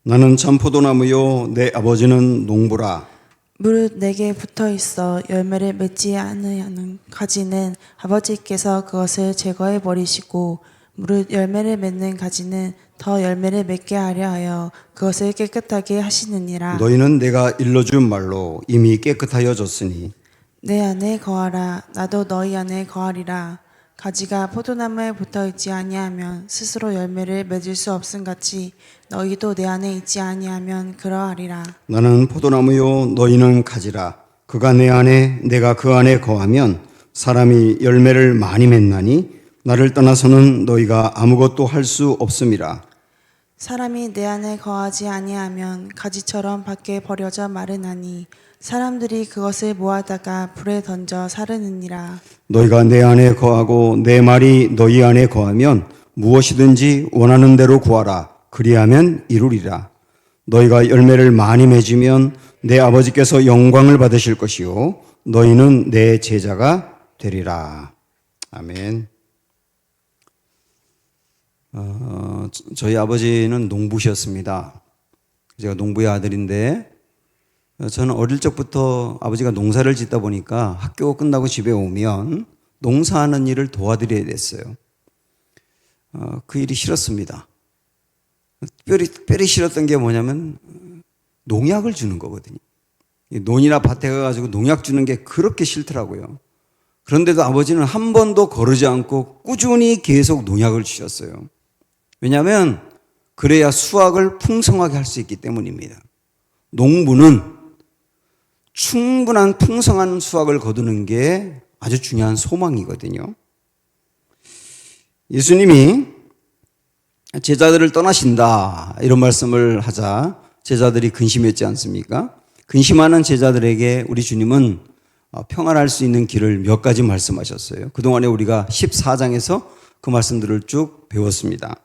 나는 참 포도나무요 내 아버지는 농부라. 무릇 내게 붙어 있어 열매를 맺지 않으려는 가지는 아버지께서 그것을 제거해 버리시고, 무릇 열매를 맺는 가지는 더 열매를 맺게 하려 하여 그것을 깨끗하게 하시느니라. 너희는 내가 일러준 말로 이미 깨끗하여졌으니 내 안에 거하라. 나도 너희 안에 거하리라. 가지가 포도나무에 붙어 있지 아니하면 스스로 열매를 맺을 수 없음 같이 너희도 내 안에 있지 아니하면 그러하리라. 나는 포도나무요 너희는 가지라. 그가 내 안에 내가 그 안에 거하면 사람이 열매를 많이 맺나니 나를 떠나서는 너희가 아무것도 할 수 없음이라. 사람이 내 안에 거하지 아니하면 가지처럼 밖에 버려져 마르나니 사람들이 그것을 모아다가 불에 던져 사르느니라. 너희가 내 안에 거하고 내 말이 너희 안에 거하면 무엇이든지 원하는 대로 구하라. 그리하면 이루리라. 너희가 열매를 많이 맺으면 내 아버지께서 영광을 받으실 것이요 너희는 내 제자가 되리라. 아멘. 저희 아버지는 농부셨습니다. 제가 농부의 아들인데, 저는 어릴 적부터 아버지가 농사를 짓다 보니까 학교 끝나고 집에 오면 농사하는 일을 도와드려야 됐어요. 그 일이 싫었습니다. 특별히 싫었던 게 뭐냐면 농약을 주는 거거든요. 논이나 밭에 가가지고 농약 주는 게 그렇게 싫더라고요. 그런데도 아버지는 한 번도 거르지 않고 꾸준히 계속 농약을 주셨어요. 왜냐하면 그래야 수확을 풍성하게 할 수 있기 때문입니다. 농부는 충분한 풍성한 수확을 거두는 게 아주 중요한 소망이거든요. 예수님이 제자들을 떠나신다 이런 말씀을 하자 제자들이 근심했지 않습니까? 근심하는 제자들에게 우리 주님은 평안할 수 있는 길을 몇 가지 말씀하셨어요. 그동안에 우리가 14장에서 그 말씀들을 쭉 배웠습니다.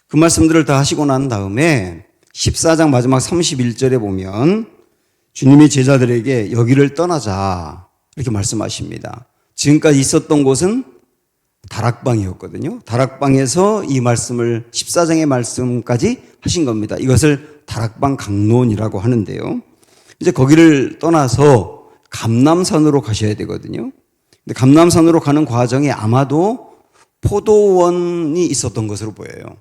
그 말씀들을 다 하시고 난 다음에 14장 마지막 31절에 보면 주님이 제자들에게 여기를 떠나자 이렇게 말씀하십니다. 지금까지 있었던 곳은 다락방이었거든요. 다락방에서 이 말씀을 14장의 말씀까지 하신 겁니다. 이것을 다락방 강론이라고 하는데요. 이제 거기를 떠나서 감람산으로 가셔야 되거든요. 근데 감람산으로 가는 과정에 아마도 포도원이 있었던 것으로 보여요.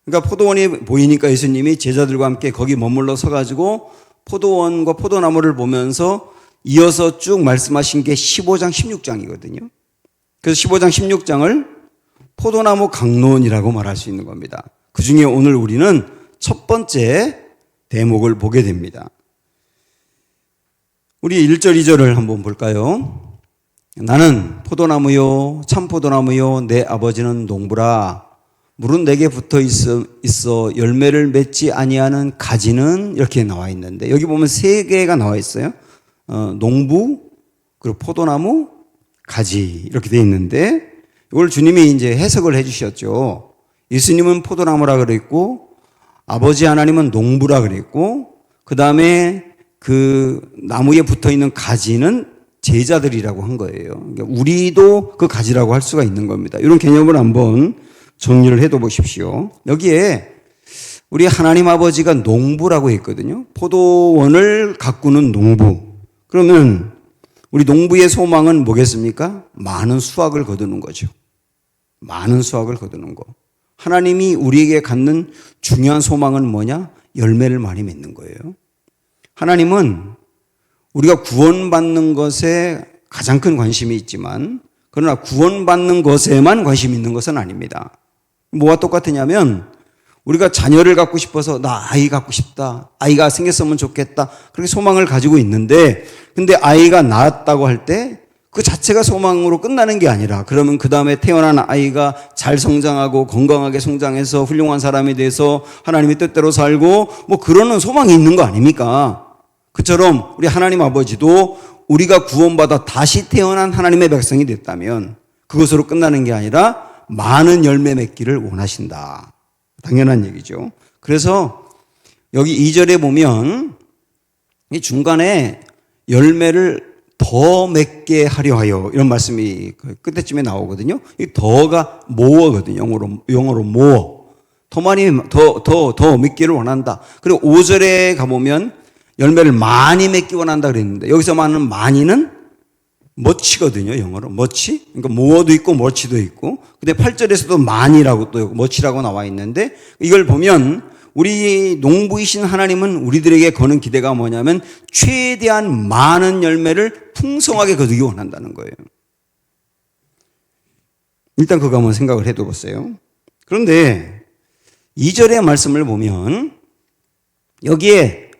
그러니까 포도원이 보이니까 예수님이 제자들과 함께 거기 머물러 서가지고 포도원과 포도나무를 보면서 이어서 쭉 말씀하신 게 15장, 16장이거든요. 그래서 15장, 16장을 포도나무 강론이라고 말할 수 있는 겁니다. 그 중에 오늘 우리는 첫 번째 대목을 보게 됩니다. 우리 1절, 2절을 한번 볼까요? 나는 포도나무요, 참 포도나무요, 내 아버지는 농부라. 물은 내게 붙어 있어 열매를 맺지 아니하는 가지는 이렇게 나와 있는데, 여기 보면 세 개가 나와 있어요. 농부, 그리고 포도나무, 가지 이렇게 돼 있는데, 이걸 주님이 이제 해석을 해주셨죠. 예수님은 포도나무라 그랬고, 아버지 하나님은 농부라 그랬고, 그 다음에 그 나무에 붙어 있는 가지는 제자들이라고 한 거예요. 그러니까 우리도 그 가지라고 할 수가 있는 겁니다. 이런 개념을 한번 정리를 해둬 보십시오. 여기에 우리 하나님 아버지가 농부라고 했거든요. 포도원을 가꾸는 농부. 그러면 우리 농부의 소망은 뭐겠습니까? 많은 수확을 거두는 거죠. 많은 수확을 거두는 거. 하나님이 우리에게 갖는 중요한 소망은 뭐냐? 열매를 많이 맺는 거예요. 하나님은 우리가 구원받는 것에 가장 큰 관심이 있지만, 그러나 구원받는 것에만 관심이 있는 것은 아닙니다. 뭐와 똑같으냐면, 우리가 자녀를 갖고 싶어서 나 아이 갖고 싶다, 아이가 생겼으면 좋겠다, 그렇게 소망을 가지고 있는데, 근데 아이가 낳았다고 할 때 그 자체가 소망으로 끝나는 게 아니라, 그러면 그 다음에 태어난 아이가 잘 성장하고 건강하게 성장해서 훌륭한 사람이 돼서 하나님의 뜻대로 살고 뭐 그러는 소망이 있는 거 아닙니까? 그처럼 우리 하나님 아버지도 우리가 구원받아 다시 태어난 하나님의 백성이 됐다면 그것으로 끝나는 게 아니라 많은 열매 맺기를 원하신다. 당연한 얘기죠. 그래서 여기 2절에 보면 이 중간에 열매를 더 맺게 하려 하여 이런 말씀이 끝에쯤에 나오거든요. 이 더가 more거든요. 영어로 more. 더 많이, 더 맺기를 원한다. 그리고 5절에 가보면 열매를 많이 맺기 원한다 그랬는데 여기서 말하는 많이는 much거든요. 영어로. much. 그러니까 more도 있고 much도 있고. 근데 8절에서도 많이라고 또 much라고 나와 있는데 이걸 보면 우리 농부이신 하나님은 우리들에게 거는 기대가 뭐냐면 최대한 많은 열매를 풍성하게 거두기 원한다는 거예요. 일단 그거 한번 생각을 해둬 보세요. 그런데 2절의 말씀을 보면 여기에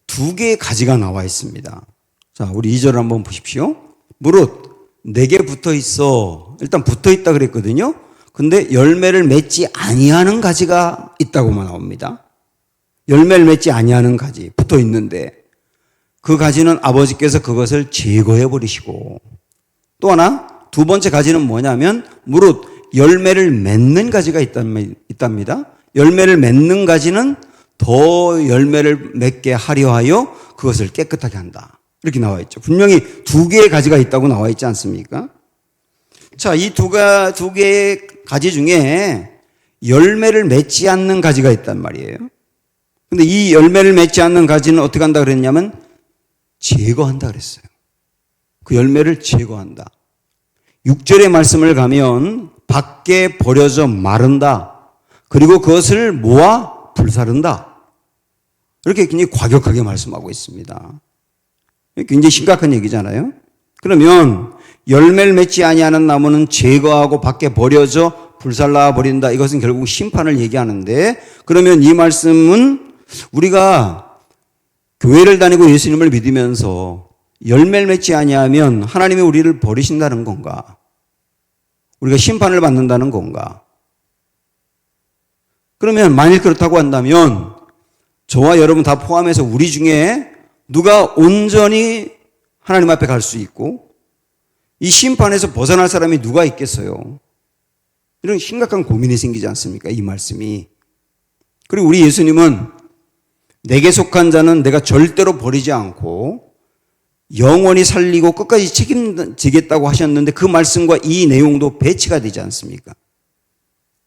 두 개의 가지가 나와 있습니다. 자, 우리 2절을 한번 보십시오. 무릇 내게 붙어 있어. 일단 붙어 있다 그랬거든요. 근데 열매를 맺지 아니하는 가지가 있다고만 나옵니다. 열매를 맺지 아니하는 가지 붙어 있는데 그 가지는 아버지께서 그것을 제거해 버리시고 또 하나 두 번째 가지는 뭐냐면 무릇 열매를 맺는 가지가 있답니다. 열매를 맺는 가지는 더 열매를 맺게 하려 하여 그것을 깨끗하게 한다. 이렇게 나와 있죠. 분명히 두 개의 가지가 있다고 나와 있지 않습니까? 자, 이 두 개의 가지 중에 열매를 맺지 않는 가지가 있단 말이에요. 근데 이 열매를 맺지 않는 가지는 어떻게 한다 그랬냐면 제거한다 그랬어요. 그 열매를 제거한다. 6절의 말씀을 가면 밖에 버려져 마른다. 그리고 그것을 모아 불사른다. 이렇게 굉장히 과격하게 말씀하고 있습니다. 굉장히 심각한 얘기잖아요. 그러면 열매를 맺지 아니하는 나무는 제거하고 밖에 버려져 불살라 버린다. 이것은 결국 심판을 얘기하는데 그러면 이 말씀은 우리가 교회를 다니고 예수님을 믿으면서 열매를 맺지 아니하면 하나님이 우리를 버리신다는 건가? 우리가 심판을 받는다는 건가? 그러면 만일 그렇다고 한다면 저와 여러분 다 포함해서 우리 중에 누가 온전히 하나님 앞에 갈 수 있고 이 심판에서 벗어날 사람이 누가 있겠어요? 이런 심각한 고민이 생기지 않습니까? 이 말씀이. 그리고 우리 예수님은 내게 속한 자는 내가 절대로 버리지 않고 영원히 살리고 끝까지 책임지겠다고 하셨는데 그 말씀과 이 내용도 배치가 되지 않습니까?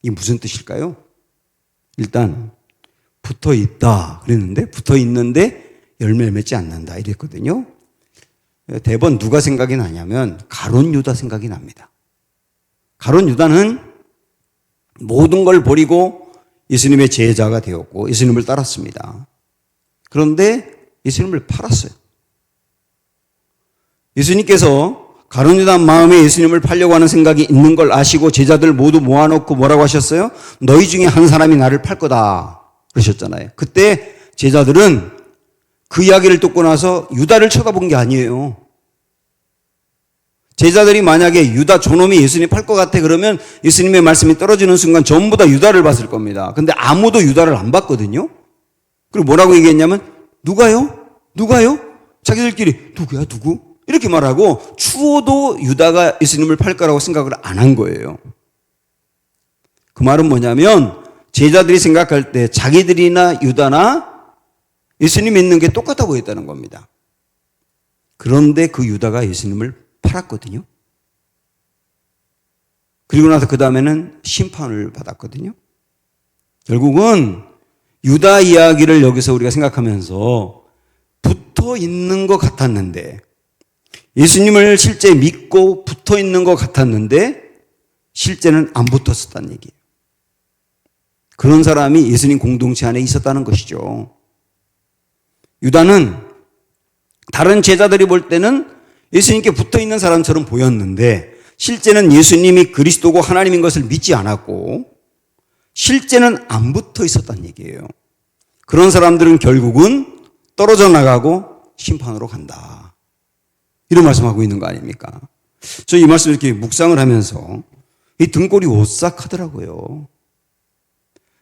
이게 무슨 뜻일까요? 일단 붙어 있다 그랬는데 붙어 있는데 열매를 맺지 않는다 이랬거든요. 대번 누가 생각이 나냐면 가룟 유다 생각이 납니다. 가룟 유다는 모든 걸 버리고 예수님의 제자가 되었고 예수님을 따랐습니다. 그런데 예수님을 팔았어요. 예수님께서 가룟 유다 마음에 예수님을 팔려고 하는 생각이 있는 걸 아시고 제자들 모두 모아놓고 뭐라고 하셨어요? 너희 중에 한 사람이 나를 팔 거다 그러셨잖아요. 그때 제자들은 그 이야기를 듣고 나서 유다를 쳐다본 게 아니에요. 제자들이 만약에 유다 저놈이 예수님 팔 것 같아 그러면 예수님의 말씀이 떨어지는 순간 전부 다 유다를 봤을 겁니다. 근데 아무도 유다를 안 봤거든요. 그리고 뭐라고 얘기했냐면 누가요? 누가요? 자기들끼리 누구야 누구? 이렇게 말하고 추호도 유다가 예수님을 팔 거라고 생각을 안 한 거예요. 그 말은 뭐냐면 제자들이 생각할 때 자기들이나 유다나 예수님 믿는 게 똑같아 보였다는 겁니다. 그런데 그 유다가 예수님을 팔았거든요. 그리고 나서 그 다음에는 심판을 받았거든요. 결국은 유다 이야기를 여기서 우리가 생각하면서 붙어 있는 것 같았는데 예수님을 실제 믿고 붙어 있는 것 같았는데 실제는 안 붙었었다는 얘기예요. 그런 사람이 예수님 공동체 안에 있었다는 것이죠. 유다는 다른 제자들이 볼 때는 예수님께 붙어 있는 사람처럼 보였는데 실제는 예수님이 그리스도고 하나님인 것을 믿지 않았고 실제는 안 붙어 있었다는 얘기예요. 그런 사람들은 결국은 떨어져 나가고 심판으로 간다. 이런 말씀하고 있는 거 아닙니까? 저 이 말씀 이렇게 묵상을 하면서 이 등골이 오싹하더라고요.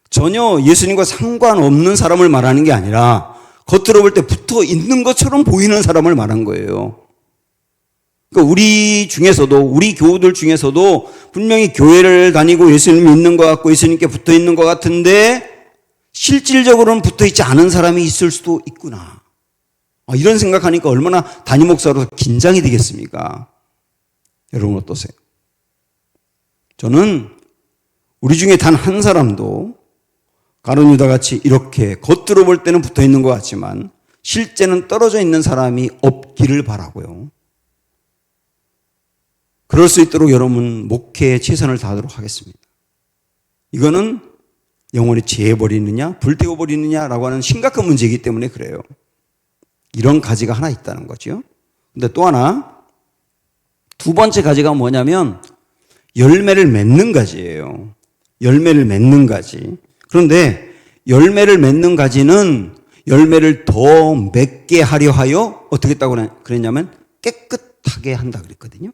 전혀 예수님과 상관없는 사람을 말하는 게 아니라 겉으로 볼 때 붙어 있는 것처럼 보이는 사람을 말한 거예요. 그러니까 우리 중에서도 우리 교우들 중에서도 분명히 교회를 다니고 예수님 믿는 것 같고 예수님께 붙어 있는 것 같은데 실질적으로는 붙어 있지 않은 사람이 있을 수도 있구나. 이런 생각하니까 얼마나 담임 목사로 긴장이 되겠습니까? 여러분 어떠세요? 저는 우리 중에 단 한 사람도 가룟 유다 같이 이렇게 겉으로 볼 때는 붙어 있는 것 같지만 실제는 떨어져 있는 사람이 없기를 바라고요. 그럴 수 있도록 여러분 목회에 최선을 다하도록 하겠습니다. 이거는 영원히 재해버리느냐 불태워버리느냐라고 하는 심각한 문제이기 때문에 그래요. 이런 가지가 하나 있다는 거죠. 근데 또 하나, 두 번째 가지가 뭐냐면 열매를 맺는 가지예요. 열매를 맺는 가지. 그런데 열매를 맺는 가지는 열매를 더 맺게 하려 하여 어떻게 했다고 그랬냐면 깨끗하게 한다 그랬거든요.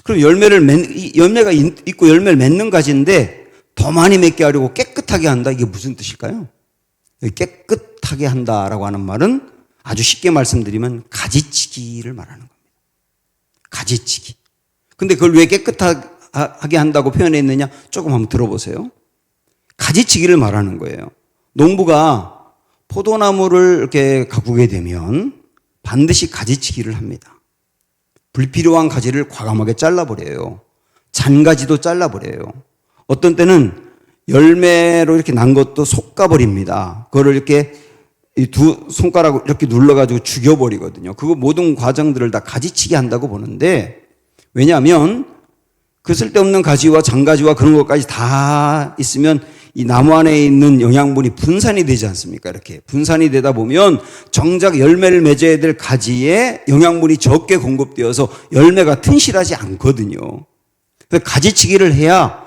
그럼 열매가 있고 열매를 맺는 가지인데 더 많이 맺게 하려고 깨끗하게 한다. 이게 무슨 뜻일까요? 깨끗하게 한다라고 하는 말은 아주 쉽게 말씀드리면 가지치기를 말하는 겁니다. 가지치기. 근데 그걸 왜 깨끗하게 한다고 표현했느냐? 조금 한번 들어보세요. 가지치기를 말하는 거예요. 농부가 포도나무를 이렇게 가꾸게 되면 반드시 가지치기를 합니다. 불필요한 가지를 과감하게 잘라버려요. 잔가지도 잘라버려요. 어떤 때는 열매로 이렇게 난 것도 솎아버립니다. 그거를 이렇게 이 두 손가락으로 이렇게 눌러가지고 죽여버리거든요. 그거 모든 과정들을 다 가지치기 한다고 보는데, 왜냐하면 그 쓸데없는 가지와 잔가지와 그런 것까지 다 있으면 이 나무 안에 있는 영양분이 분산이 되지 않습니까? 이렇게 분산이 되다 보면 정작 열매를 맺어야 될 가지에 영양분이 적게 공급되어서 열매가 튼실하지 않거든요. 그래서 가지치기를 해야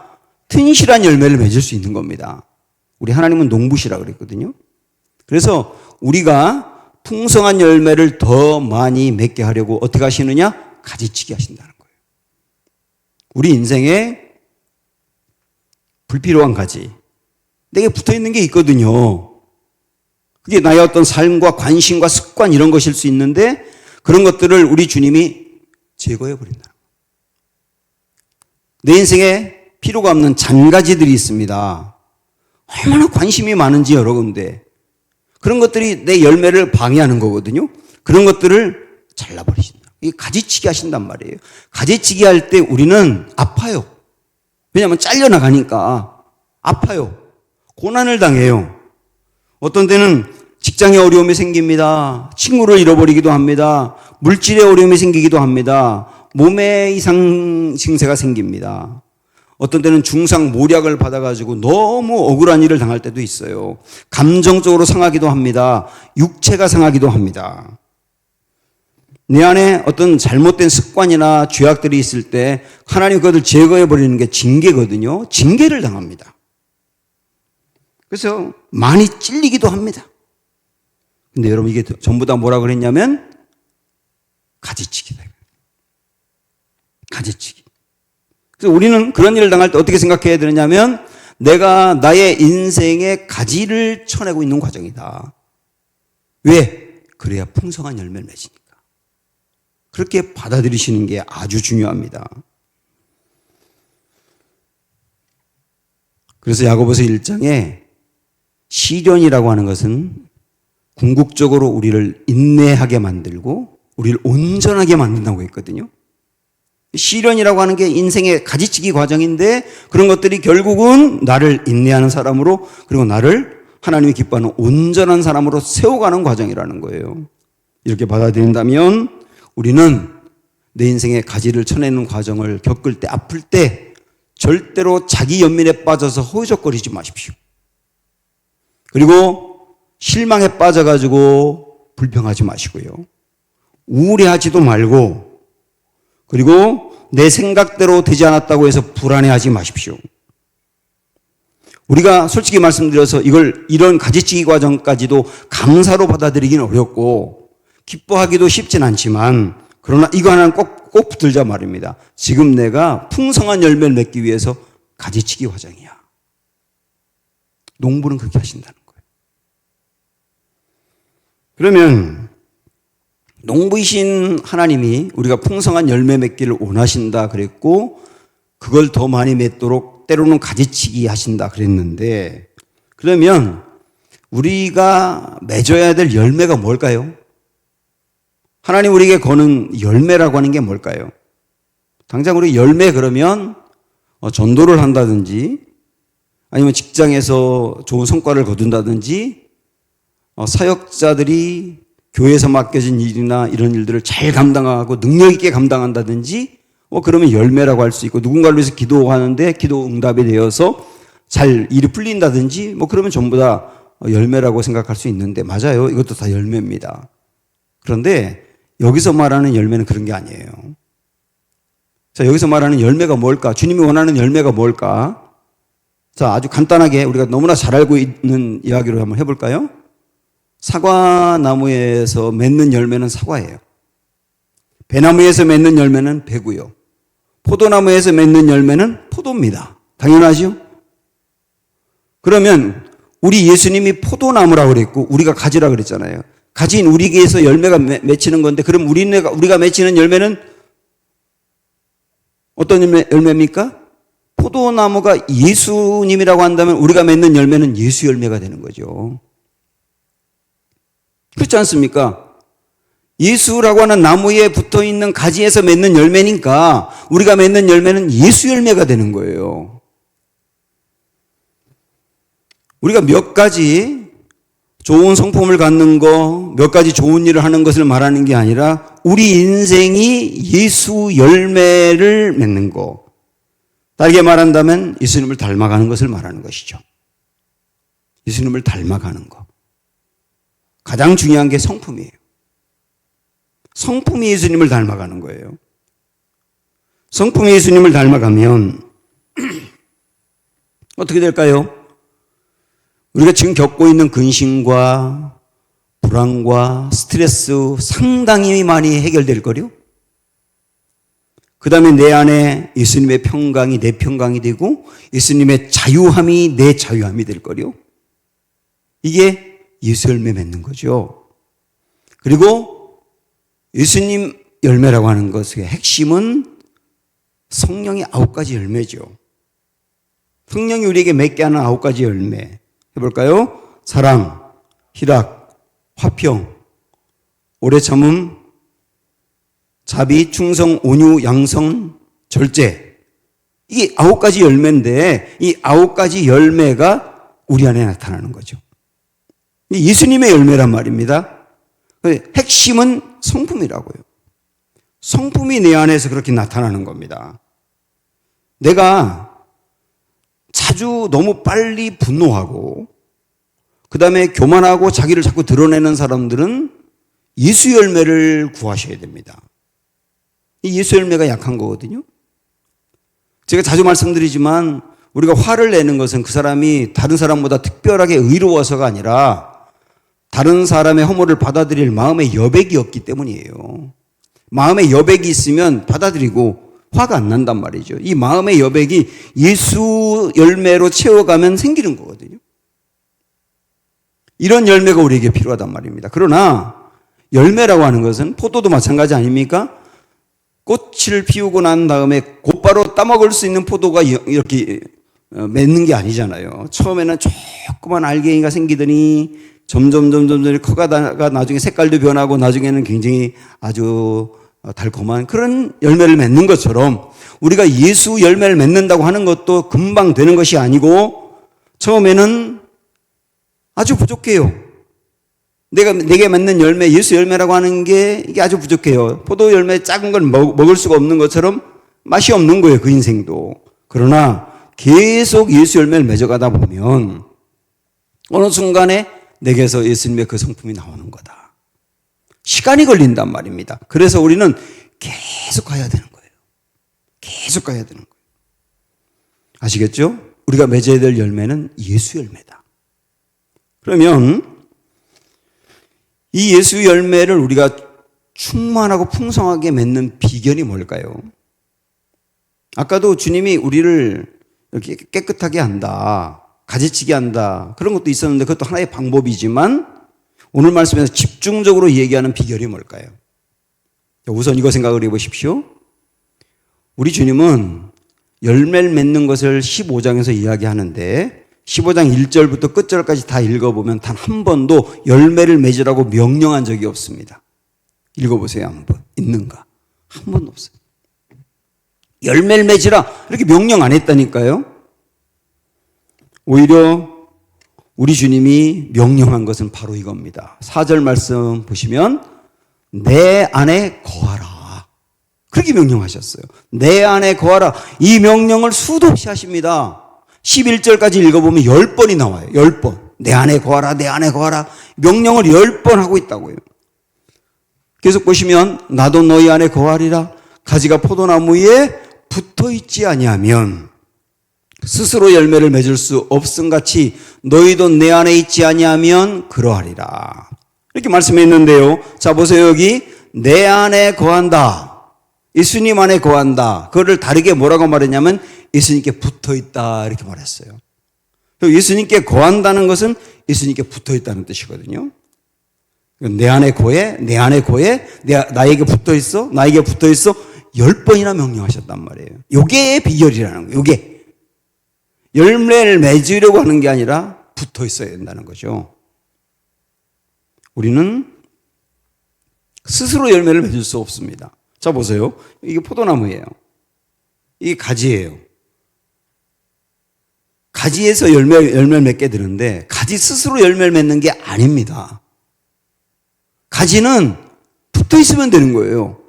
튼실한 열매를 맺을 수 있는 겁니다. 우리 하나님은 농부시라 그랬거든요. 그래서 우리가 풍성한 열매를 더 많이 맺게 하려고 어떻게 하시느냐? 가지치기 하신다는 거예요. 우리 인생에 불필요한 가지, 내게 붙어 있는 게 있거든요. 그게 나의 어떤 삶과 관심과 습관 이런 것일 수 있는데 그런 것들을 우리 주님이 제거해 버린다. 내 인생에 필요가 없는 잔가지들이 있습니다. 얼마나 관심이 많은지 여러 군데. 그런 것들이 내 열매를 방해하는 거거든요. 그런 것들을 잘라버리신다. 이게 가지치기 하신단 말이에요. 가지치기 할 때 우리는 아파요. 왜냐하면 잘려나가니까 아파요. 고난을 당해요. 어떤 때는 직장에 어려움이 생깁니다. 친구를 잃어버리기도 합니다. 물질에 어려움이 생기기도 합니다. 몸에 이상 증세가 생깁니다. 어떤 때는 중상모략을 받아가지고 너무 억울한 일을 당할 때도 있어요. 감정적으로 상하기도 합니다. 육체가 상하기도 합니다. 내 안에 어떤 잘못된 습관이나 죄악들이 있을 때 하나님 그것을 제거해버리는 게 징계거든요. 징계를 당합니다. 그래서 많이 찔리기도 합니다. 근데 여러분 이게 전부 다 뭐라 그랬냐면 가지치기다. 가지치기. 그래서 우리는 그런 일을 당할 때 어떻게 생각해야 되느냐면 내가 나의 인생의 가지를 쳐내고 있는 과정이다. 왜? 그래야 풍성한 열매를 맺으니까. 그렇게 받아들이시는 게 아주 중요합니다. 그래서 야고보서 1장에 시련이라고 하는 것은 궁극적으로 우리를 인내하게 만들고 우리를 온전하게 만든다고 했거든요. 시련이라고 하는 게 인생의 가지치기 과정인데 그런 것들이 결국은 나를 인내하는 사람으로 그리고 나를 하나님이 기뻐하는 온전한 사람으로 세워가는 과정이라는 거예요. 이렇게 받아들인다면 우리는 내 인생의 가지를 쳐내는 과정을 겪을 때 아플 때 절대로 자기 연민에 빠져서 허우적거리지 마십시오. 그리고 실망에 빠져가지고 불평하지 마시고요. 우울해하지도 말고 그리고 내 생각대로 되지 않았다고 해서 불안해하지 마십시오. 우리가 솔직히 말씀드려서 이런 가지치기 과정까지도 감사로 받아들이기는 어렵고 기뻐하기도 쉽진 않지만 그러나 이거 하나는 꼭 붙들자 말입니다. 지금 내가 풍성한 열매를 맺기 위해서 가지치기 과정이야. 농부는 그렇게 하신다는 거예요. 그러면 농부이신 하나님이 우리가 풍성한 열매 맺기를 원하신다 그랬고 그걸 더 많이 맺도록 때로는 가지치기 하신다 그랬는데 그러면 우리가 맺어야 될 열매가 뭘까요? 하나님 우리에게 거는 열매라고 하는 게 뭘까요? 당장 우리 열매 그러면 전도를 한다든지 아니면 직장에서 좋은 성과를 거둔다든지 사역자들이 교회에서 맡겨진 일이나 이런 일들을 잘 감당하고 능력 있게 감당한다든지 그러면 열매라고 할 수 있고, 누군가를 위해서 기도하는데 기도 응답이 되어서 잘 일이 풀린다든지 그러면 전부 다 열매라고 생각할 수 있는데, 맞아요. 이것도 다 열매입니다. 그런데 여기서 말하는 열매는 그런 게 아니에요. 자, 여기서 말하는 열매가 뭘까? 주님이 원하는 열매가 뭘까? 자, 아주 간단하게 우리가 너무나 잘 알고 있는 이야기로 한번 해볼까요? 사과나무에서 맺는 열매는 사과예요. 배나무에서 맺는 열매는 배고요. 포도나무에서 맺는 열매는 포도입니다. 당연하죠? 그러면 우리 예수님이 포도나무라고 그랬고 우리가 가지라 그랬잖아요. 가진 우리에게서 열매가 맺히는 건데, 그럼 우리가 맺히는 열매는 어떤 열매입니까? 포도나무가 예수님이라고 한다면 우리가 맺는 열매는 예수 열매가 되는 거죠. 그렇지 않습니까? 예수라고 하는 나무에 붙어 있는 가지에서 맺는 열매니까 우리가 맺는 열매는 예수 열매가 되는 거예요. 우리가 몇 가지 좋은 성품을 갖는 거, 몇 가지 좋은 일을 하는 것을 말하는 게 아니라 우리 인생이 예수 열매를 맺는 거, 다르게 말한다면 예수님을 닮아가는 것을 말하는 것이죠. 예수님을 닮아가는 거. 가장 중요한 게 성품이에요. 성품이 예수님을 닮아가는 거예요. 성품이 예수님을 닮아가면 어떻게 될까요? 우리가 지금 겪고 있는 근심과 불안과 스트레스 상당히 많이 해결될 거요. 그 다음에 내 안에 예수님의 평강이 내 평강이 되고 예수님의 자유함이 내 자유함이 될 거요. 이게 예수 열매 맺는 거죠. 그리고 예수님 열매라고 하는 것의 핵심은 성령의 9가지 열매죠. 성령이 우리에게 맺게 하는 9가지 열매. 해볼까요? 사랑, 희락, 화평, 오래 참음, 자비, 충성, 온유, 양선, 절제. 이게 9가지 열매인데 이 9가지 열매가 우리 안에 나타나는 거죠. 예수님의 열매란 말입니다. 핵심은 성품이라고요. 성품이 내 안에서 그렇게 나타나는 겁니다. 내가 자주 너무 빨리 분노하고 그 다음에 교만하고 자기를 자꾸 드러내는 사람들은 예수 열매를 구하셔야 됩니다. 이 예수 열매가 약한 거거든요. 제가 자주 말씀드리지만 우리가 화를 내는 것은 그 사람이 다른 사람보다 특별하게 의로워서가 아니라 다른 사람의 허물을 받아들일 마음의 여백이 없기 때문이에요. 마음의 여백이 있으면 받아들이고 화가 안 난단 말이죠. 이 마음의 여백이 예수 열매로 채워가면 생기는 거거든요. 이런 열매가 우리에게 필요하단 말입니다. 그러나 열매라고 하는 것은 포도도 마찬가지 아닙니까? 꽃을 피우고 난 다음에 곧바로 따먹을 수 있는 포도가 이렇게 맺는 게 아니잖아요. 처음에는 조그만 알갱이가 생기더니 점점 커가다가 나중에 색깔도 변하고 나중에는 굉장히 아주 달콤한 그런 열매를 맺는 것처럼 우리가 예수 열매를 맺는다고 하는 것도 금방 되는 것이 아니고 처음에는 아주 부족해요. 내게 맺는 열매, 예수 열매라고 하는 게 이게 아주 부족해요. 포도 열매 작은 걸 먹을 수가 없는 것처럼 맛이 없는 거예요. 그 인생도. 그러나 계속 예수 열매를 맺어가다 보면 어느 순간에 내게서 예수님의 그 성품이 나오는 거다. 시간이 걸린단 말입니다. 그래서 우리는 계속 가야 되는 거예요. 계속 가야 되는 거예요. 아시겠죠? 우리가 맺어야 될 열매는 예수 열매다. 그러면 이 예수 열매를 우리가 충만하고 풍성하게 맺는 비결이 뭘까요? 아까도 주님이 우리를 이렇게 깨끗하게 한다, 가지치게 한다, 그런 것도 있었는데 그것도 하나의 방법이지만 오늘 말씀에서 집중적으로 얘기하는 비결이 뭘까요? 우선 이거 생각을 해보십시오. 우리 주님은 열매를 맺는 것을 15장에서 이야기하는데 15장 1절부터 끝절까지 다 읽어보면 단 한 번도 열매를 맺으라고 명령한 적이 없습니다. 읽어보세요. 한번 있는가? 한 번도 없어요. 열매를 맺으라 이렇게 명령 안 했다니까요. 오히려 우리 주님이 명령한 것은 바로 이겁니다. 4절 말씀 보시면 내 안에 거하라. 그렇게 명령하셨어요. 내 안에 거하라. 이 명령을 수도 없이 하십니다. 11절까지 읽어보면 10번이 나와요. 10번. 내 안에 거하라, 내 안에 거하라. 명령을 10번 하고 있다고요. 계속 보시면 나도 너희 안에 거하리라. 가지가 포도나무에 붙어 있지 아니하면 스스로 열매를 맺을 수 없음같이 너희도 내 안에 있지 아니하면 그러하리라. 이렇게 말씀했는데요. 자, 보세요. 여기 내 안에 거한다. 예수님 안에 거한다. 그거를 다르게 뭐라고 말했냐면 예수님께 붙어 있다 이렇게 말했어요. 예수님께 거한다는 것은 예수님께 붙어 있다는 뜻이거든요. 내 안에 거해, 내 안에 거해, 나에게 붙어 있어, 나에게 붙어 있어 10번이나 명령하셨단 말이에요. 요게 비결이라는 거예요. 요게 열매를 맺으려고 하는 게 아니라 붙어 있어야 된다는 거죠. 우리는 스스로 열매를 맺을 수 없습니다. 자, 보세요. 이게 포도나무예요. 이게 가지예요. 가지에서 열매를 맺게 되는데 가지 스스로 열매를 맺는 게 아닙니다. 가지는 붙어 있으면 되는 거예요.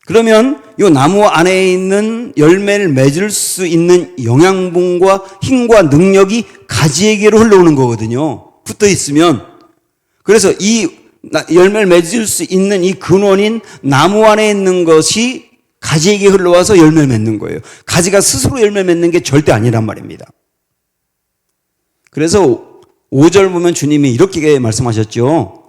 그러면 이 나무 안에 있는 열매를 맺을 수 있는 영양분과 힘과 능력이 가지에게로 흘러오는 거거든요. 붙어 있으면. 그래서 이 열매를 맺을 수 있는 이 근원인 나무 안에 있는 것이 가지에게 흘러와서 열매를 맺는 거예요. 가지가 스스로 열매 맺는 게 절대 아니란 말입니다. 그래서 5절 보면 주님이 이렇게 말씀하셨죠.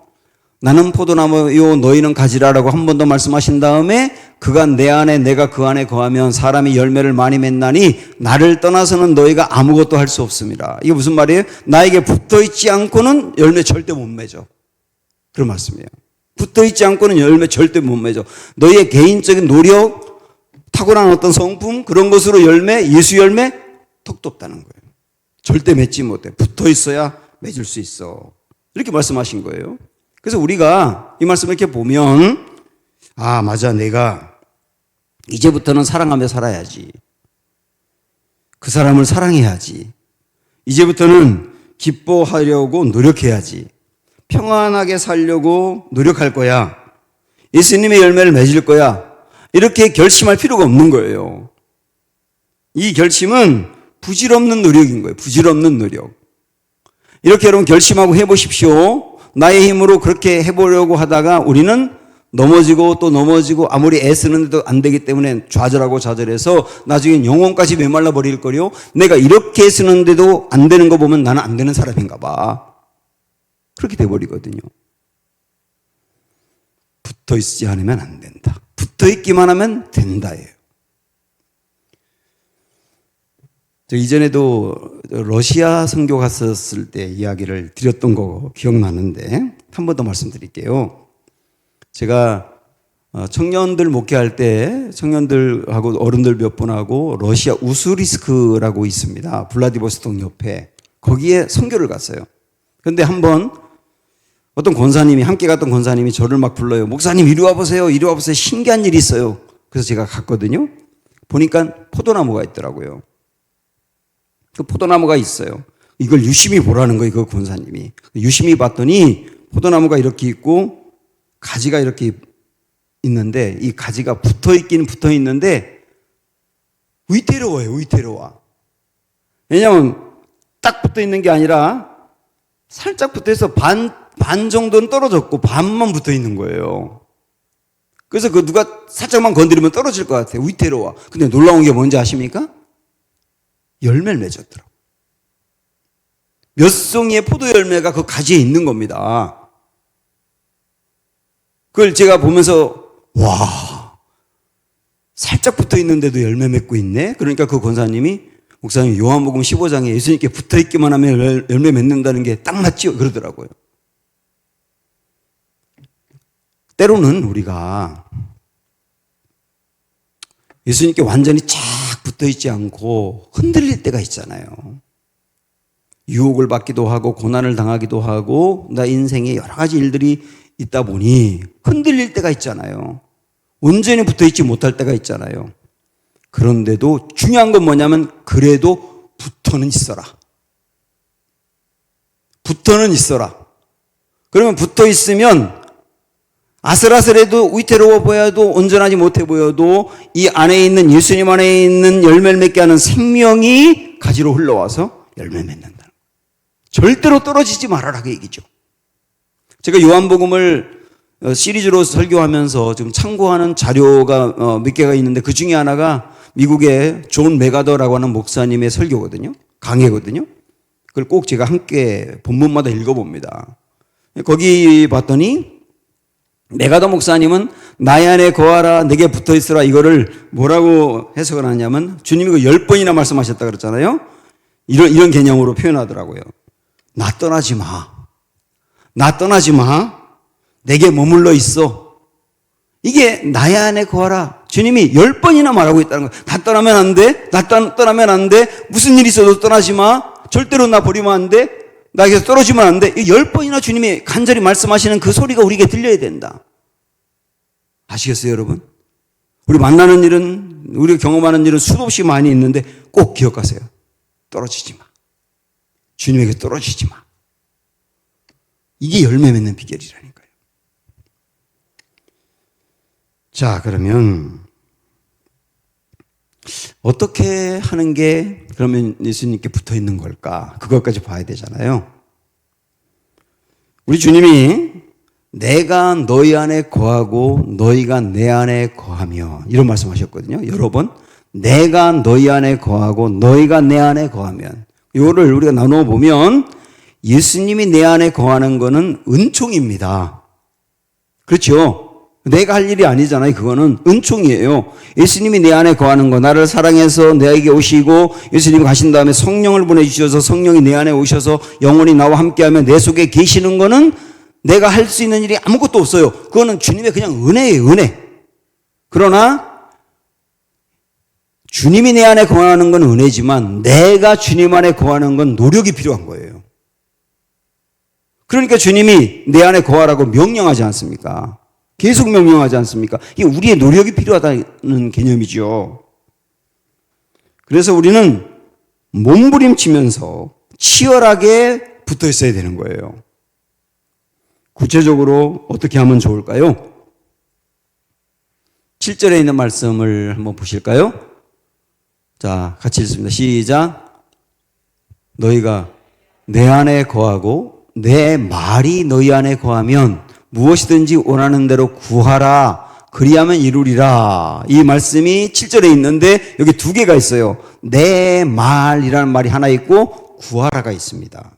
나는 포도나무요 너희는 가지라라고 한 번 더 말씀하신 다음에 그가 내 안에 내가 그 안에 거하면 사람이 열매를 많이 맺나니 나를 떠나서는 너희가 아무것도 할 수 없습니다. 이게 무슨 말이에요? 나에게 붙어있지 않고는 열매 절대 못 맺어. 그런 말씀이에요. 붙어있지 않고는 열매 절대 못 맺어. 너희의 개인적인 노력, 탁월한 어떤 성품 그런 것으로 열매, 예수 열매 턱도 없다는 거예요. 절대 맺지 못해. 붙어 있어야 맺을 수 있어. 이렇게 말씀하신 거예요. 그래서 우리가 이 말씀을 이렇게 보면 아, 맞아. 내가 이제부터는 사랑하며 살아야지. 그 사람을 사랑해야지. 이제부터는 기뻐하려고 노력해야지. 평안하게 살려고 노력할 거야. 예수님의 열매를 맺을 거야. 이렇게 결심할 필요가 없는 거예요. 이 결심은 부질없는 노력인 거예요. 부질없는 노력. 이렇게 여러분 결심하고 해보십시오. 나의 힘으로 그렇게 해보려고 하다가 우리는 넘어지고 또 넘어지고 아무리 애쓰는데도 안 되기 때문에 좌절하고 좌절해서 나중엔 영혼까지 메말라 버릴 거요. 내가 이렇게 애쓰는데도 안 되는 거 보면 나는 안 되는 사람인가 봐. 그렇게 돼버리거든요. 붙어 있지 않으면 안 된다. 붙어 있기만 하면 된다예요. 저 이전에도 러시아 선교 갔었을 때 이야기를 드렸던 거 기억나는데 한 번 더 말씀드릴게요. 제가 청년들 목회할 때 청년들하고 어른들 몇 분하고 러시아 우스리스크라고 있습니다. 블라디보스톡 옆에 거기에 선교를 갔어요. 그런데 한번 어떤 권사님이 함께 갔던 권사님이 저를 막 불러요. 목사님 이리 와보세요. 이리 와보세요. 신기한 일이 있어요. 그래서 제가 갔거든요. 보니까 포도나무가 있더라고요. 그 포도나무가 있어요. 이걸 유심히 보라는 거예요. 그 권사님이. 유심히 봤더니 포도나무가 이렇게 있고 가지가 이렇게 있는데 이 가지가 붙어있긴 붙어있는데 위태로워요. 위태로워. 왜냐하면 딱 붙어있는 게 아니라 살짝 붙어있어 반 정도는 떨어졌고 반만 붙어있는 거예요. 그래서 그 누가 살짝만 건드리면 떨어질 것 같아요. 위태로워. 근데 놀라운 게 뭔지 아십니까? 열매를 맺었더라고요. 몇 송이의 포도 열매가 그 가지에 있는 겁니다. 그걸 제가 보면서 와, 살짝 붙어 있는데도 열매 맺고 있네. 그러니까 그 권사님이 목사님 요한복음 15장에 예수님께 붙어 있기만 하면 열매 맺는다는 게 딱 맞지요? 그러더라고요. 때로는 우리가 예수님께 완전히 쫙 붙어 있지 않고 흔들릴 때가 있잖아요. 유혹을 받기도 하고 고난을 당하기도 하고 나 인생에 여러 가지 일들이 있다 보니 흔들릴 때가 있잖아요. 온전히 붙어 있지 못할 때가 있잖아요. 그런데도 중요한 건 뭐냐면 그래도 붙어는 있어라. 붙어는 있어라. 그러면 붙어 있으면 아슬아슬해도 위태로워 보여도 온전하지 못해 보여도 이 안에 있는 예수님 안에 있는 열매를 맺게 하는 생명이 가지로 흘러와서 열매를 맺는다. 절대로 떨어지지 말아라 그 얘기죠. 제가 요한복음을 시리즈로 설교하면서 지금 참고하는 자료가 몇 개가 있는데 그 중에 하나가 미국의 존 메가더라고 하는 목사님의 설교거든요. 강해거든요. 그걸 꼭 제가 함께 본문마다 읽어봅니다. 거기 봤더니 메가더 목사님은 나의 안에 거하라 내게 붙어있으라 이거를 뭐라고 해석을 하냐면 주님이 그 10번이나 말씀하셨다 그랬잖아요. 이런 개념으로 표현하더라고요. 나 떠나지 마. 나 떠나지 마. 내게 머물러 있어. 이게 나의 안에 거하라. 주님이 10번이나 말하고 있다는 거예요. 나 떠나면 안 돼. 나 떠나면 안 돼. 무슨 일이 있어도 떠나지 마. 절대로 나 버리면 안 돼. 나에게서 떨어지면 안 돼. 10번이나 주님이 간절히 말씀하시는 그 소리가 우리에게 들려야 된다. 아시겠어요, 여러분? 우리 만나는 일은, 우리가 경험하는 일은 수도 없이 많이 있는데 꼭 기억하세요. 떨어지지 마. 주님에게 떨어지지 마. 이게 열매 맺는 비결이라니까요. 자, 그러면 어떻게 하는 게 그러면 예수님께 붙어 있는 걸까? 그것까지 봐야 되잖아요. 우리 주님이 내가 너희 안에 거하고 너희가 내 안에 거하며 이런 말씀하셨거든요. 여러 번 내가 너희 안에 거하고 너희가 내 안에 거하면 이거를 우리가 나누어 보면 예수님이 내 안에 거하는 것은 은총입니다. 그렇죠? 내가 할 일이 아니잖아요. 그거는 은총이에요. 예수님이 내 안에 거하는 거, 나를 사랑해서 내게 오시고 예수님이 가신 다음에 성령을 보내주셔서 성령이 내 안에 오셔서 영원히 나와 함께하며 내 속에 계시는 거는 내가 할 수 있는 일이 아무것도 없어요. 그거는 주님의 그냥 은혜예요. 은혜. 그러나 주님이 내 안에 거하는 건 은혜지만 내가 주님 안에 거하는 건 노력이 필요한 거예요. 그러니까 주님이 내 안에 거하라고 명령하지 않습니까? 계속 명령하지 않습니까? 이게 우리의 노력이 필요하다는 개념이죠. 그래서 우리는 몸부림치면서 치열하게 붙어 있어야 되는 거예요. 구체적으로 어떻게 하면 좋을까요? 7절에 있는 말씀을 한번 보실까요? 자, 같이 읽습니다. 시작. 너희가 내 안에 거하고 내 말이 너희 안에 거하면 무엇이든지 원하는 대로 구하라. 그리하면 이루리라. 이 말씀이 7절에 있는데 여기 두 개가 있어요. 내 말이라는 말이 하나 있고 구하라가 있습니다.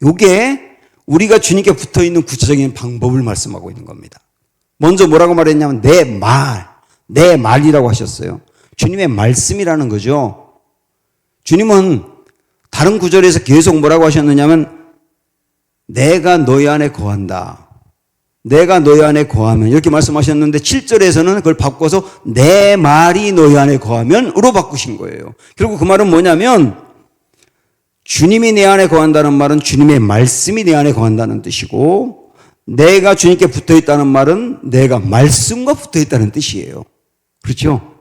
이게 우리가 주님께 붙어있는 구체적인 방법을 말씀하고 있는 겁니다. 먼저 뭐라고 말했냐면 내 말이라고 하셨어요. 주님의 말씀이라는 거죠. 주님은 다른 구절에서 계속 뭐라고 하셨느냐면 내가 너희 안에 거한다. 내가 너희 안에 거하면 이렇게 말씀하셨는데 7절에서는 그걸 바꿔서 내 말이 너희 안에 거하면으로 바꾸신 거예요. 결국 그 말은 뭐냐면 주님이 내 안에 거한다는 말은 주님의 말씀이 내 안에 거한다는 뜻이고 내가 주님께 붙어있다는 말은 내가 말씀과 붙어있다는 뜻이에요. 그렇죠?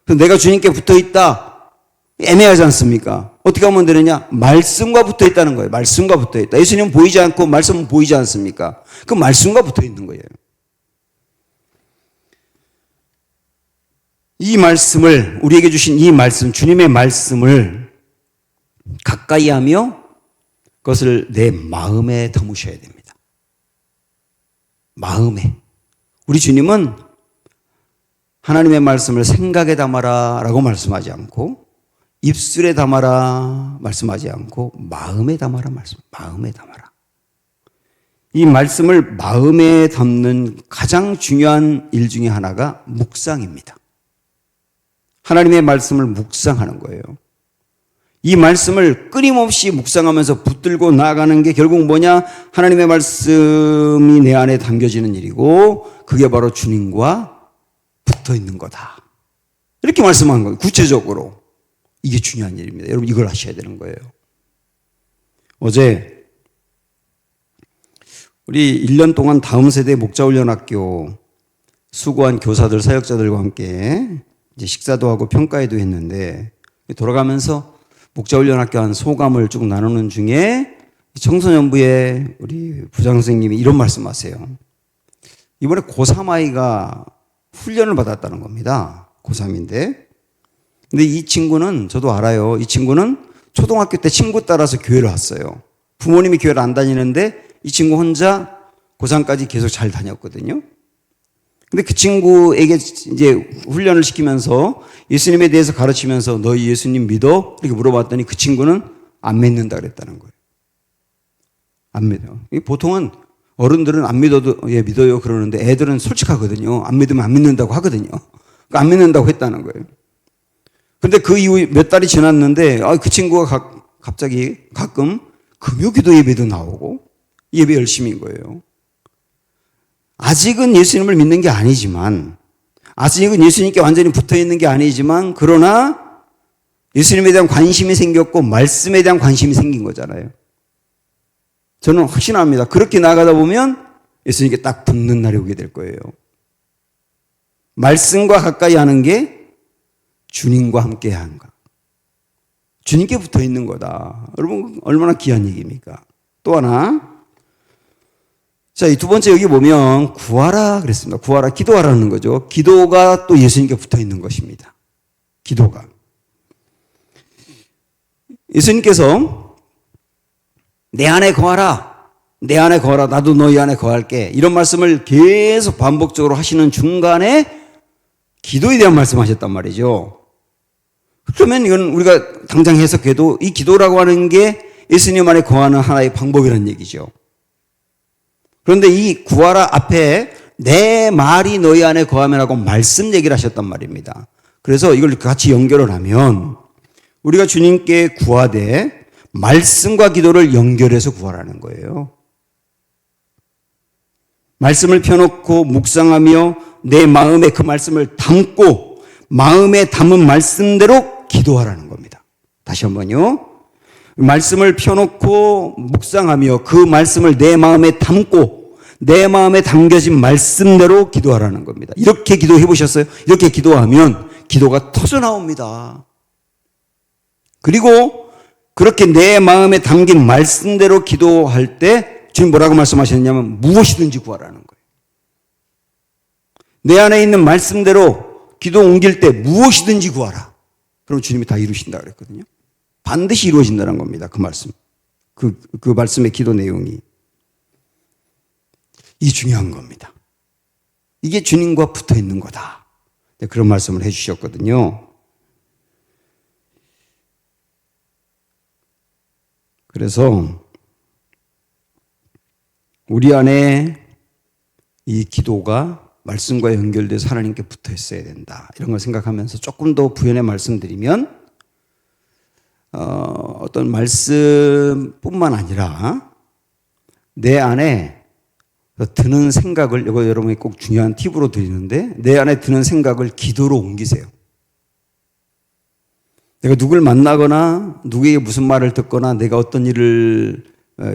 그래서 내가 주님께 붙어있다. 애매하지 않습니까? 어떻게 하면 되느냐? 말씀과 붙어 있다는 거예요. 말씀과 붙어 있다. 예수님은 보이지 않고 말씀은 보이지 않습니까? 그 말씀과 붙어 있는 거예요. 이 말씀을, 우리에게 주신 이 말씀, 주님의 말씀을 가까이 하며 그것을 내 마음에 담으셔야 됩니다. 마음에. 우리 주님은 하나님의 말씀을 생각에 담아라 라고 말씀하지 않고 입술에 담아라 말씀하지 않고 마음에 담아라 마음에 담아라. 이 말씀을 마음에 담는 가장 중요한 일 중에 하나가 묵상입니다. 하나님의 말씀을 묵상하는 거예요. 이 말씀을 끊임없이 묵상하면서 붙들고 나아가는 게 결국 뭐냐? 하나님의 말씀이 내 안에 담겨지는 일이고 그게 바로 주님과 붙어 있는 거다. 이렇게 말씀한 거예요. 구체적으로. 이게 중요한 일입니다. 여러분 이걸 하셔야 되는 거예요. 어제 우리 1년 동안 다음 세대 목자훈련학교 수고한 교사들, 사역자들과 함께 이제 식사도 하고 평가회도 했는데 돌아가면서 목자훈련학교 한 소감을 쭉 나누는 중에 청소년부의 우리 부장 선생님이 이런 말씀하세요. 이번에 고3 아이가 훈련을 받았다는 겁니다. 고3인데. 근데 이 친구는 저도 알아요. 이 친구는 초등학교 때 친구 따라서 교회를 왔어요. 부모님이 교회를 안 다니는데 이 친구 혼자 고3까지 계속 잘 다녔거든요. 근데 그 친구에게 이제 훈련을 시키면서 예수님에 대해서 가르치면서 너희 예수님 믿어? 이렇게 물어봤더니 그 친구는 안 믿는다 그랬다는 거예요. 안 믿어. 보통은 어른들은 안 믿어도 예 믿어요 그러는데 애들은 솔직하거든요. 안 믿으면 안 믿는다고 하거든요. 그러니까 안 믿는다고 했다는 거예요. 근데 그 이후 몇 달이 지났는데 그 친구가 갑자기 가끔 금요기도 예배도 나오고 예배 열심인 거예요. 아직은 예수님을 믿는 게 아니지만 아직은 예수님께 완전히 붙어 있는 게 아니지만 그러나 예수님에 대한 관심이 생겼고 말씀에 대한 관심이 생긴 거잖아요. 저는 확신합니다. 그렇게 나가다 보면 예수님께 딱 붙는 날이 오게 될 거예요. 말씀과 가까이 하는 게 주님과 함께 하는가. 주님께 붙어 있는 거다. 여러분 얼마나 귀한 얘기입니까? 또 하나. 자, 이 두 번째 여기 보면 구하라 그랬습니다. 구하라, 기도하라는 거죠. 기도가 또 예수님께 붙어 있는 것입니다. 기도가. 예수님께서 내 안에 거하라. 내 안에 거하라. 나도 너희 안에 거할게. 이런 말씀을 계속 반복적으로 하시는 중간에 기도에 대한 말씀하셨단 말이죠. 그러면 이건 우리가 당장 해석해도 이 기도라고 하는 게 예수님 안에 거하는 하나의 방법이라는 얘기죠. 그런데 이 구하라 앞에 내 말이 너희 안에 거하면 하고 말씀 얘기를 하셨단 말입니다. 그래서 이걸 같이 연결을 하면 우리가 주님께 구하되 말씀과 기도를 연결해서 구하라는 거예요. 말씀을 펴놓고 묵상하며 내 마음에 그 말씀을 담고 마음에 담은 말씀대로 기도하라는 겁니다. 다시 한번요. 말씀을 펴놓고 묵상하며 그 말씀을 내 마음에 담고 내 마음에 담겨진 말씀대로 기도하라는 겁니다. 이렇게 기도해 보셨어요? 이렇게 기도하면 기도가 터져 나옵니다. 그리고 그렇게 내 마음에 담긴 말씀대로 기도할 때 주님 뭐라고 말씀하셨냐면 무엇이든지 구하라는 거예요. 내 안에 있는 말씀대로 기도 옮길 때 무엇이든지 구하라. 그럼 주님이 다 이루신다 그랬거든요. 반드시 이루어진다는 겁니다. 그 말씀. 그 말씀의 기도 내용이. 이 중요한 겁니다. 이게 주님과 붙어 있는 거다. 그런 말씀을 해 주셨거든요. 그래서 우리 안에 이 기도가 말씀과 연결돼서 하나님께 붙어 있어야 된다. 이런 걸 생각하면서 조금 더 부연해 말씀드리면 어떤 말씀뿐만 아니라 내 안에 드는 생각을, 이거 여러분이 꼭 중요한 팁으로 드리는데 내 안에 드는 생각을 기도로 옮기세요. 내가 누굴 만나거나 누구에게 무슨 말을 듣거나 내가 어떤 일을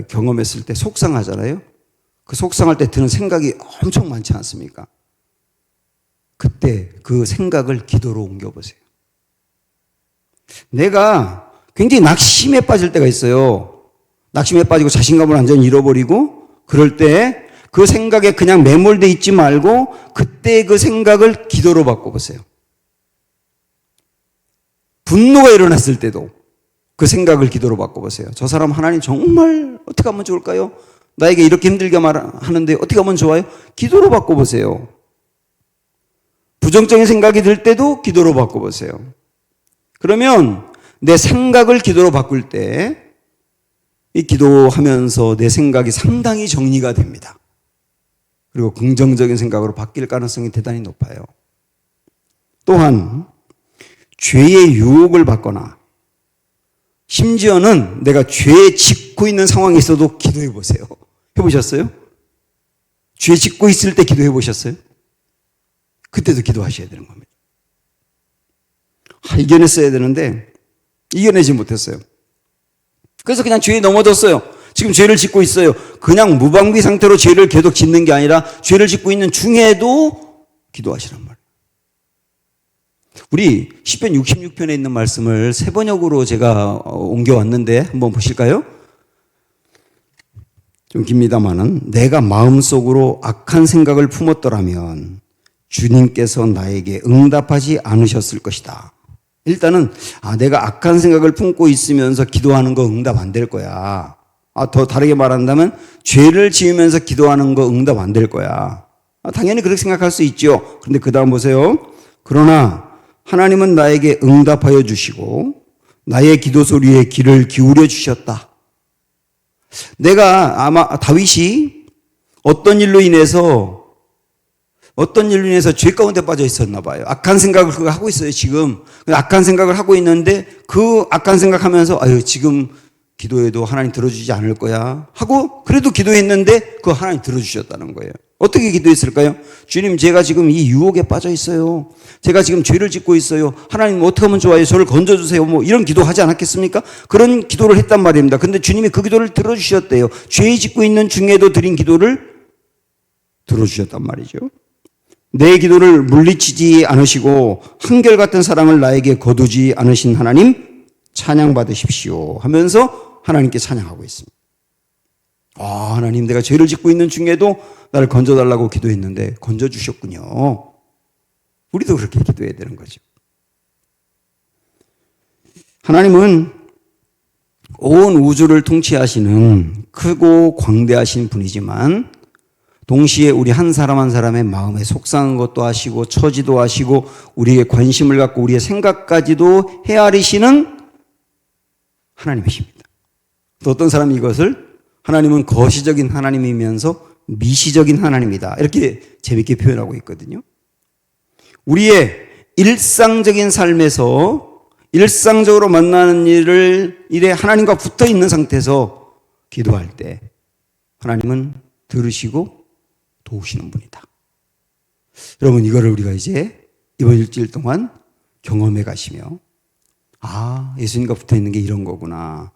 경험했을 때 속상하잖아요. 그 속상할 때 드는 생각이 엄청 많지 않습니까? 그때 그 생각을 기도로 옮겨보세요. 내가 굉장히 낙심에 빠질 때가 있어요. 낙심에 빠지고 자신감을 완전히 잃어버리고 그럴 때 그 생각에 그냥 매몰돼 있지 말고 그때 그 생각을 기도로 바꿔보세요. 분노가 일어났을 때도 그 생각을 기도로 바꿔보세요. 저 사람 하나님 정말 어떻게 하면 좋을까요? 나에게 이렇게 힘들게 말하는데 어떻게 하면 좋아요? 기도로 바꿔보세요. 부정적인 생각이 들 때도 기도로 바꿔보세요. 그러면 내 생각을 기도로 바꿀 때 이 기도하면서 내 생각이 상당히 정리가 됩니다. 그리고 긍정적인 생각으로 바뀔 가능성이 대단히 높아요. 또한 죄의 유혹을 받거나 심지어는 내가 죄에 짓고 있는 상황에 있어도 기도해 보세요. 해보셨어요? 죄 짓고 있을 때 기도해 보셨어요? 그때도 기도하셔야 되는 겁니다. 이겨냈어야 되는데 이겨내지 못했어요. 그래서 그냥 죄에 넘어졌어요. 지금 죄를 짓고 있어요. 그냥 무방비 상태로 죄를 계속 짓는 게 아니라 죄를 짓고 있는 중에도 기도하시란 말이에요. 우리 시편 66편에 있는 말씀을 세 번역으로 제가 옮겨왔는데 한번 보실까요? 좀 깁니다마는 내가 마음속으로 악한 생각을 품었더라면 주님께서 나에게 응답하지 않으셨을 것이다. 일단은 내가 악한 생각을 품고 있으면서 기도하는 거 응답 안 될 거야. 더 다르게 말한다면 죄를 지으면서 기도하는 거 응답 안 될 거야. 당연히 그렇게 생각할 수 있죠. 그런데 그 다음 보세요. 그러나 하나님은 나에게 응답하여 주시고 나의 기도 소리에 귀를 기울여 주셨다. 내가 아마 다윗이 어떤 일로 인해서 죄 가운데 빠져 있었나 봐요. 악한 생각을 그거 하고 있어요, 지금. 악한 생각을 하고 있는데 그 악한 생각하면서 지금 기도해도 하나님 들어주지 않을 거야 하고 그래도 기도했는데 그거 하나님 들어주셨다는 거예요. 어떻게 기도했을까요? 주님, 제가 지금 이 유혹에 빠져 있어요. 제가 지금 죄를 짓고 있어요. 하나님 어떻게 하면 좋아요? 저를 건져주세요. 뭐 이런 기도하지 않았겠습니까? 그런 기도를 했단 말입니다. 근데 주님이 그 기도를 들어주셨대요. 죄 짓고 있는 중에도 드린 기도를 들어주셨단 말이죠. 내 기도를 물리치지 않으시고 한결같은 사랑을 나에게 거두지 않으신 하나님 찬양 받으십시오 하면서 하나님께 찬양하고 있습니다. 하나님, 내가 죄를 짓고 있는 중에도 나를 건져달라고 기도했는데 건져주셨군요. 우리도 그렇게 기도해야 되는 거죠. 하나님은 온 우주를 통치하시는 크고 광대하신 분이지만 동시에 우리 한 사람 한 사람의 마음에 속상한 것도 아시고 처지도 아시고 우리의 관심을 갖고 우리의 생각까지도 헤아리시는 하나님이십니다. 또 어떤 사람이 이것을 하나님은 거시적인 하나님이면서 미시적인 하나님이다 이렇게 재밌게 표현하고 있거든요. 우리의 일상적인 삶에서 일상적으로 만나는 일에 하나님과 붙어 있는 상태에서 기도할 때 하나님은 들으시고 도우시는 분이다. 여러분, 이거를 우리가 이제 이번 일주일 동안 경험해 가시며 예수님과 붙어 있는 게 이런 거구나.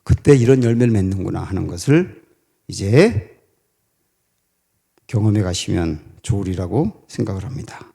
그때 이런 열매를 맺는구나 하는 것을 이제 경험해 가시면 좋으리라고 생각을 합니다.